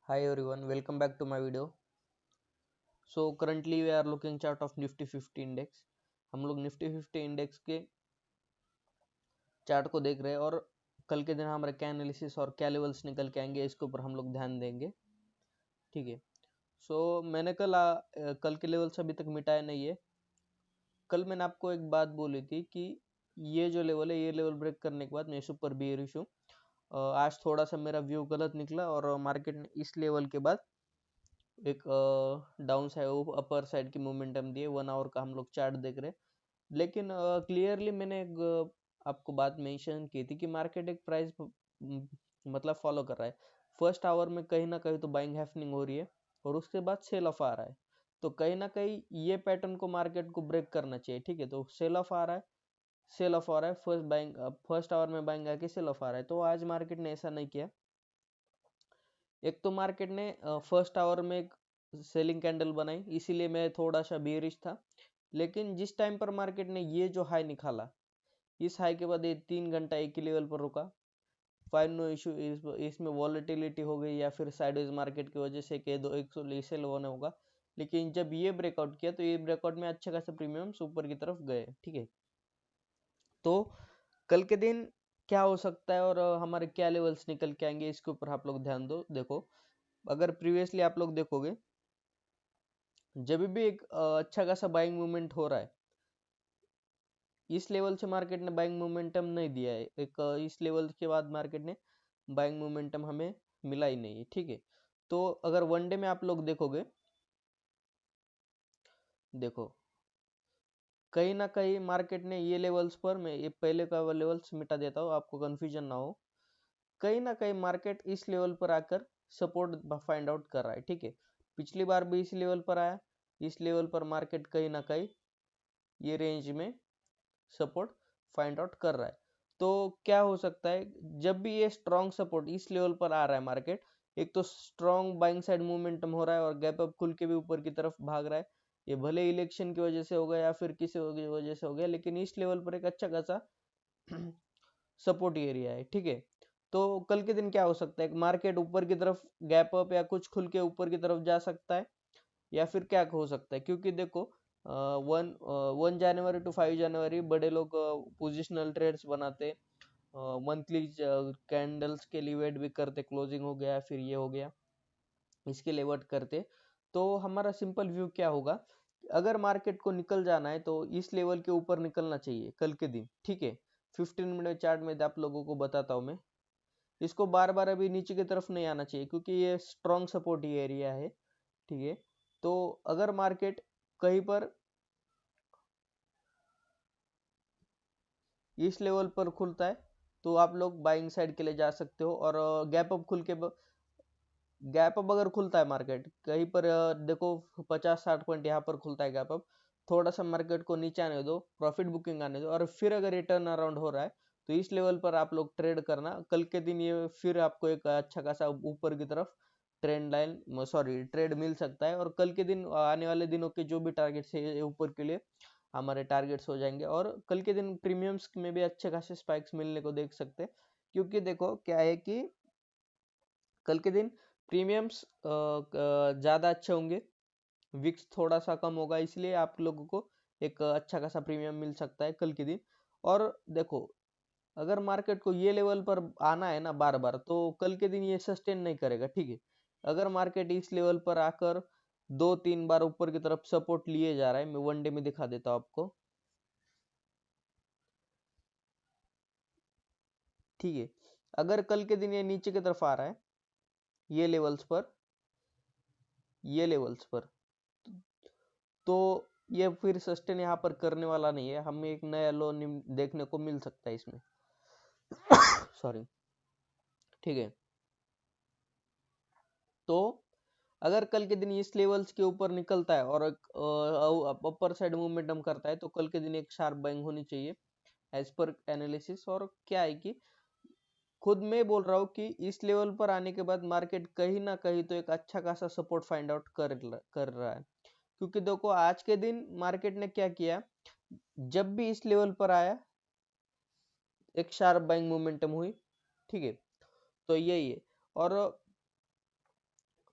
Hi everyone, welcome back to my video. So currently we are looking chart of Nifty 50 index. हम लोग Nifty 50 index के chart को देख रहे हैं और कल के दिन हमारे क्या एनालिसिस और क्या लेवल्स निकल के आएंगे इसके ऊपर हम लोग ध्यान देंगे। ठीक है। मैंने कल के लेवल्स अभी तक मिटाए नहीं है। कल मैंने आपको एक बात बोली थी कि ये जो लेवल है ये लेवल ब्रेक करने के बाद मैं सुपर बियरिश हूँ। आज थोड़ा सा मेरा व्यू गलत निकला और मार्केट ने इस लेवल के बाद एक डाउन साइड अपर साइड की मोमेंटम दिए। 1 आवर का हम लोग चार्ट देख रहे हैं, लेकिन क्लियरली मैंने एक आपको बात मेंशन की थी कि मार्केट एक प्राइस मतलब फॉलो कर रहा है। फर्स्ट आवर में कहीं ना कहीं तो बाइंग हैपनिंग हो रही है और उसके बाद सेल ऑफ आ रहा है, तो कहीं ना कहीं ये पैटर्न को मार्केट को ब्रेक करना चाहिए। ठीक है, तो सेल ऑफ आ रहा है, सेल ऑफ आ रहा है, फर्स्ट आवर में बाइंग आके सेल ऑफ आ रहा है। तो आज मार्केट ने ऐसा नहीं किया। एक तो मार्केट ने फर्स्ट आवर में एक सेलिंग कैंडल बनाई, इसीलिए मैं थोड़ा सा बेयरिश था। लेकिन जिस टाइम पर मार्केट ने ये जो हाई निकाला, इस हाई के बाद ये 3 घंटा एक ही लेवल पर रुका। Fine, no issue. इसमें वॉलेटिलिटी हो गई या फिर साइडवेज मार्केट की वजह से कि दो एक सौ सेल होने होगा, लेकिन जब ये ब्रेकआउट किया तो ये ब्रेकआउट में अच्छा खासा प्रीमियम ऊपर की तरफ गए। ठीक है, तो कल के दिन क्या हो सकता है और हमारे क्या लेवल्स निकल के आएंगे इसके ऊपर आप लोग ध्यान दो। देखो, अगर प्रीवियसली आप लोग देखोगे, जब भी एक अच्छा खासा बाइंग मूवमेंट हो रहा है, इस लेवल से मार्केट ने बाइंग मोमेंटम नहीं दिया है। इस लेवल के बाद मार्केट ने बाइंग मोमेंटम हमें मिला ही नहीं है। ठीक है, तो अगर वनडे में आप लोग देखोगे, देखो कहीं ना कहीं मार्केट ने ये लेवल्स पर, मैं ये पहले का लेवल्स मिटा देता हूँ आपको कंफ्यूजन ना हो, कहीं ना कहीं मार्केट इस लेवल पर आकर सपोर्ट फाइंड आउट कर रहा है। ठीक है, पिछली बार भी इस लेवल पर आया, इस लेवल पर मार्केट कहीं ना कहीं ये रेंज में सपोर्ट फाइंड आउट कर रहा है। तो क्या हो सकता है, जब भी ये स्ट्रॉन्ग सपोर्ट इस लेवल पर आ रहा है, मार्केट एक तो स्ट्रॉन्ग बाइंग साइड मूवमेंटम हो रहा है और गैप अप खुल के भी ऊपर की तरफ भाग रहा है। ये भले इलेक्शन की वजह से हो गया या फिर किसी वजह से हो गया, लेकिन इस लेवल पर एक अच्छा खासा सपोर्ट एरिया है। ठीक है, तो कल के दिन क्या हो सकता है, मार्केट ऊपर की तरफ गैप अप या कुछ खुल के ऊपर की तरफ जा सकता है, या फिर क्या हो सकता है, क्योंकि देखो 1 जनवरी टू 5 जनवरी बड़े लोग पोजिशनल ट्रेड्स बनाते, मंथली कैंडल्स के लिए वेट भी करते, क्लोजिंग हो गया फिर ये हो गया, इसके लिए वेट करते। तो हमारा सिंपल व्यू क्या होगा, अगर मार्केट को निकल जाना है तो इस लेवल के ऊपर निकलना चाहिए कल के दिन। ठीक है, 15 मिनट चार्ट में आप लोगों को बताता हूँ मैं, इसको बार बार अभी नीचे की तरफ नहीं आना चाहिए क्योंकि ये स्ट्रॉन्ग सपोर्ट एरिया है। ठीक है, तो अगर मार्केट कहीं पर इस लेवल पर खुलता है तो आप लोग बाइंग साइड के लिए जा सकते हो, और गैप अप खुल के गैप अप अगर खुलता है मार्केट कहीं पर, देखो 50-60 पॉइंट यहाँ पर खुलता है गैप अप, थोड़ा सा मार्केट को नीचे आने दो, प्रॉफिट बुकिंग आने दो, और फिर अगर ये टर्न अराउंड हो रहा है तो इस लेवल पर आप लोग ट्रेड करना। कल के दिन ये फिर आपको एक अच्छा खासा ऊपर की तरफ ट्रेंड लाइन, सॉरी ट्रेड मिल सकता है, और कल के दिन आने वाले दिनों के जो भी टारगेट्स है ऊपर के लिए हमारे टारगेट्स हो जाएंगे, और कल के दिन प्रीमियम्स में भी अच्छे खासे स्पाइक्स मिलने को देख सकते हैं। क्योंकि देखो क्या है कि कल के दिन प्रीमियम्स ज़्यादा अच्छे होंगे, विक्स थोड़ा सा कम होगा, इसलिए आप लोगों को एक अच्छा खासा प्रीमियम मिल सकता है कल के दिन। और देखो, अगर मार्केट को ये लेवल पर आना है ना बार बार, तो कल के दिन ये सस्टेन नहीं करेगा। ठीक है, अगर मार्केट इस लेवल पर आकर 2-3 बार ऊपर की तरफ सपोर्ट लिए जा रहा है, मैं वनडे में दिखा देता हूँ आपको। ठीक है, अगर कल के दिन ये नीचे की तरफ आ रहा है, ये लेवल्स पर, ये लेवल्स पर, तो ये फिर सस्टेन यहाँ पर करने वाला नहीं है, हमें एक नया लो देखने को मिल सकता है इसमें। सॉरी। ठीक है, तो अगर कल के दिन इस लेवल्स के ऊपर निकलता है और अपर साइड मूवमेंटम करता है, तो कल के दिन एक शार्प बाइंग होनी चाहिए एज पर एनालिसिस। और क्या है कि खुद मैं बोल रहा हूँ कि इस लेवल पर आने के बाद मार्केट कहीं ना कहीं तो एक अच्छा खासा सपोर्ट फाइंड आउट कर रहा है। क्योंकि देखो आज के दिन मार्केट ने क्या किया, जब भी इस लेवल पर आया एक शार्प बाइंग मोमेंटम हुई। ठीक है, तो यही है। और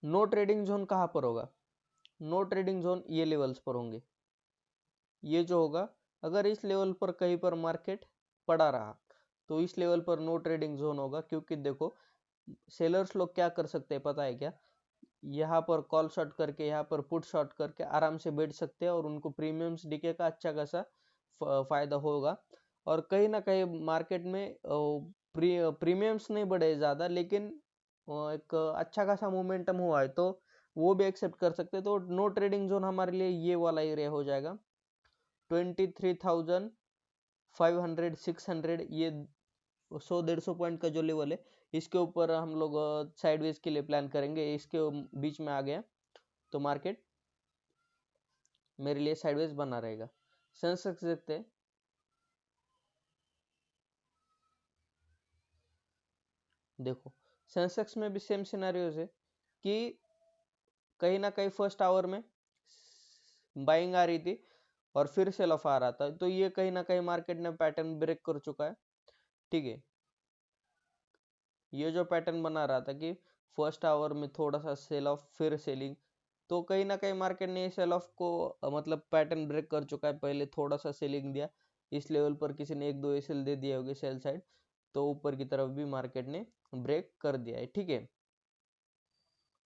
नो ट्रेडिंग जोन कहाँ पर होगा? नो ट्रेडिंग जोन ये लेवल्स पर होंगे। ये जो होगा, अगर इस लेवल पर कहीं पर मार्केट पड़ा रहा तो इस लेवल पर नो ट्रेडिंग जोन होगा, क्योंकि देखो सेलर्स लोग क्या कर सकते हैं पता है क्या? यहाँ पर कॉल शॉर्ट करके, यहाँ पर पुट शॉर्ट करके आराम से बैठ सकते हैं और उनको प्रीमियम्स डीके का अच्छा खासा फायदा होगा। और कहीं ना कहीं मार्केट में प्रीमियम्स नहीं बढ़े ज़्यादा, लेकिन एक अच्छा खासा मोमेंटम हुआ है तो वो भी एक्सेप्ट कर सकते हैं। तो नो ट्रेडिंग जोन हमारे लिए ये वाला एरिया हो जाएगा 23,500 600, ये 100-150 पॉइंट का जो लेवल है इसके ऊपर हम लोग साइडवेज के लिए प्लान करेंगे। इसके बीच में आ गया तो मार्केट मेरे लिए साइडवेज बना रहेगा। सेंसेक्स देखते हैं। देखो सेंसेक्स में भी सेम सिनेरियोज है कि कहीं ना कहीं फर्स्ट आवर में बाइंग आ रही थी और फिर सेल ऑफ आ रहा था, तो ये कहीं ना कहीं मार्केट ने पैटर्न ब्रेक कर चुका है। ठीक है, ये जो पैटर्न बना रहा था कि फर्स्ट आवर में थोड़ा सा सेल ऑफ फिर सेलिंग, तो कहीं ना कहीं मार्केट ने सेल ऑफ को मतलब पैटर्न ब्रेक कर चुका है। पहले थोड़ा सा सेलिंग दिया, इस लेवल पर किसी ने 1-2 एसएल दे दिए होंगे सेल साइड, तो ऊपर की तरफ भी मार्केट ने ब्रेक कर दिया है। ठीक है,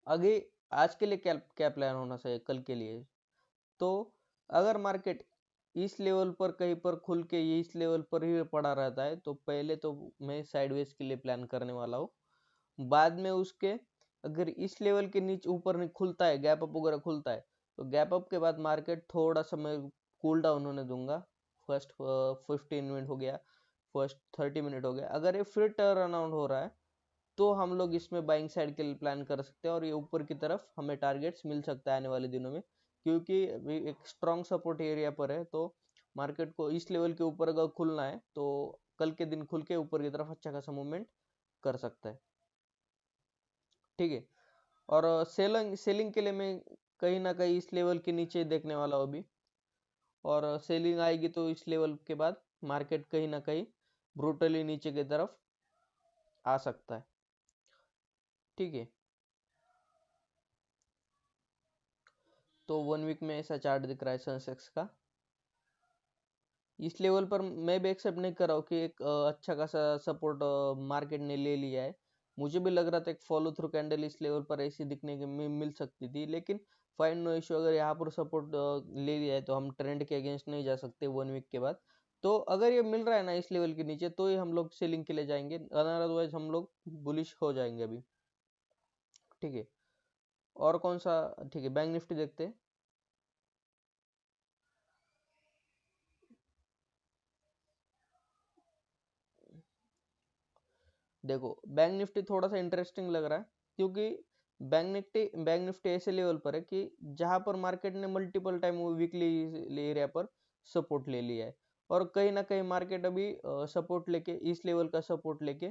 आगे आज के लिए क्या क्या प्लान होना चाहिए कल के लिए? तो अगर मार्केट इस लेवल पर कहीं पर खुल के ये इस लेवल पर ही पड़ा रहता है तो पहले तो मैं साइडवेज के लिए प्लान करने वाला हूँ। बाद में उसके अगर इस लेवल के नीचे ऊपर नहीं खुलता है, गैप अप वगैरह खुलता है, तो गैप अप के बाद मार्केट थोड़ा सा मैं कूल डाउन होने दूंगा। फर्स्ट 15 मिनट हो गया, फर्स्ट 30 मिनट हो गया, अगर ये फिर टर्न अराउंड हो रहा है तो हम लोग इसमें बाइंग साइड के लिए प्लान कर सकते हैं और ये ऊपर की तरफ हमें टारगेट्स मिल सकता है आने वाले दिनों में, क्योंकि एक स्ट्रॉन्ग सपोर्ट एरिया पर है। तो मार्केट को इस लेवल के ऊपर अगर खुलना है तो कल के दिन खुल के ऊपर की तरफ अच्छा खासा मूवमेंट कर सकता है। ठीक है, और सेलिंग सेलिंग के लिए मैं कहीं ना कहीं इस लेवल के नीचे देखने वाला हूँ अभी, और सेलिंग आएगी तो इस लेवल के बाद मार्केट कहीं ना कहीं ब्रूटली नीचे की तरफ आ सकता है। ठीक है, तो 1 वीक में ऐसा चार्ट दिख रहा है सेंसेक्स का। इस लेवल पर मैं भी एक्सेप्ट नहीं कर रहा हूँ कि एक अच्छा खासा सपोर्ट मार्केट ने ले लिया है। मुझे भी लग रहा था एक फॉलो थ्रू कैंडल इस लेवल पर ऐसी दिखने के मिल सकती थी, लेकिन फाइन नो इशू, अगर यहाँ पर सपोर्ट ले लिया है तो हम ट्रेंड के अगेंस्ट नहीं जा सकते 1 वीक के बाद। तो अगर ये मिल रहा है ना इस लेवल के नीचे तो ही हम लोग सेलिंग के लिए जाएंगे, अदरवाइज हम लोग बुलिश हो जाएंगे अभी। ठीक है, और कौन सा? ठीक है, बैंक निफ्टी देखते हैं। देखो बैंक निफ्टी थोड़ा सा इंटरेस्टिंग लग रहा है, क्योंकि बैंक निफ्टी ऐसे लेवल पर है कि जहां पर मार्केट ने मल्टीपल टाइम वीकली एरिया पर सपोर्ट ले लिया है, और कहीं ना कहीं मार्केट अभी सपोर्ट लेके इस लेवल का सपोर्ट लेके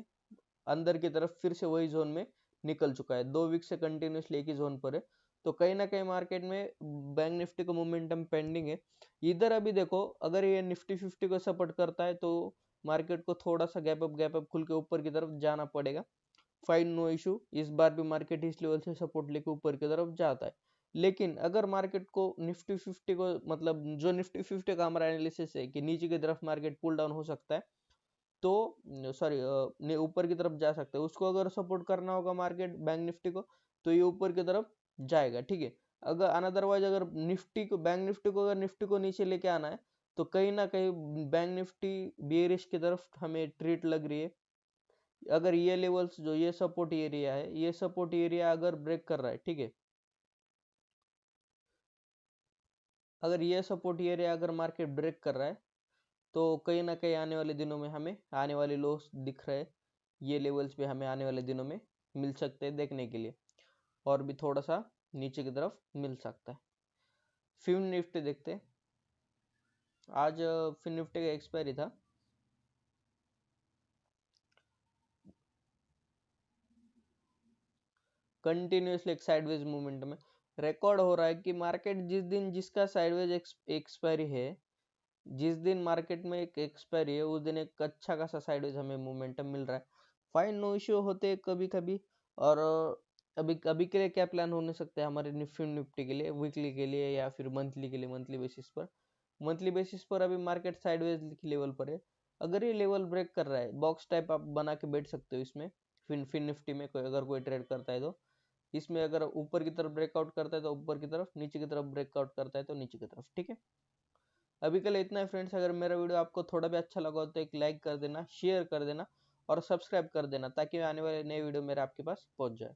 अंदर की तरफ फिर से वही जोन में निकल चुका है। 2 वीक से कंटिन्यूसली एक ही जोन पर है, तो कहीं ना कहीं मार्केट में बैंक निफ्टी का मोमेंटम पेंडिंग है। इधर अभी देखो अगर ये निफ्टी 50 को सपोर्ट करता है तो मार्केट को थोड़ा सा गैप अप खुल के ऊपर की तरफ जाना पड़ेगा। फाइन नो इशू, इस बार भी मार्केट इस लेवल से सपोर्ट लेके ऊपर की तरफ जाता है। लेकिन अगर मार्केट को निफ्टी 50 को मतलब जो निफ्टी 50 का हमारा एनालिसिस है कि नीचे की तरफ मार्केट पुल डाउन हो सकता है, तो सॉरी ऊपर की तरफ जा सकते हैं, उसको अगर सपोर्ट करना होगा मार्केट बैंक निफ्टी को तो ये ऊपर की तरफ जाएगा। ठीक है, अगर अनदरवाइज अगर बैंक निफ्टी को अगर निफ्टी को नीचे लेके आना है तो कहीं ना कहीं बैंक निफ्टी बेरिश की तरफ हमें ट्रीट लग रही है। अगर ये लेवल्स जो ये सपोर्ट एरिया है, ये सपोर्ट एरिया अगर ब्रेक कर रहा है, ठीक है, अगर ये सपोर्ट एरिया अगर मार्केट ब्रेक कर रहा है तो कहीं ना कहीं आने वाले दिनों में हमें आने वाले लोस दिख रहे हैं, ये लेवल्स पे हमें आने वाले दिनों में मिल सकते हैं देखने के लिए, और भी थोड़ा सा नीचे की तरफ मिल सकता है। फिन निफ्टी देखते हैं। आज फिन निफ्टी का एक्सपायरी था। कंटिन्यूसली एक साइडवेज मूवमेंट में रिकॉर्ड हो रहा है कि मार्केट जिस दिन जिसका साइडवेज एक्सपायरी है, जिस दिन मार्केट में एक एक्सपायरी है उस दिन एक अच्छा खासा साइडवेज हमें मोमेंटम मिल रहा है। फाइन नो इश्यू होते हैं कभी कभी, और अभी अभी के लिए क्या प्लान होने सकते हैं हमारे निफ्टी के लिए, वीकली के लिए या फिर मंथली के लिए? मंथली बेसिस पर, मंथली बेसिस पर अभी मार्केट साइडवेज की लेवल पर है। अगर ये लेवल ब्रेक कर रहा है, बॉक्स टाइप आप बना के बैठ सकते हो इसमें। फिन निफ्टी में कोई अगर कोई ट्रेड करता है तो इसमें अगर ऊपर की तरफ ब्रेकआउट करता है तो ऊपर की तरफ, नीचे की तरफ ब्रेकआउट करता है तो नीचे की तरफ। ठीक है, अभी के लिए इतना है फ्रेंड्स। अगर मेरा वीडियो आपको थोड़ा भी अच्छा लगा हो तो एक लाइक कर देना, शेयर कर देना और सब्सक्राइब कर देना, ताकि आने वाले नए वीडियो मेरे आपके पास पहुंच जाए।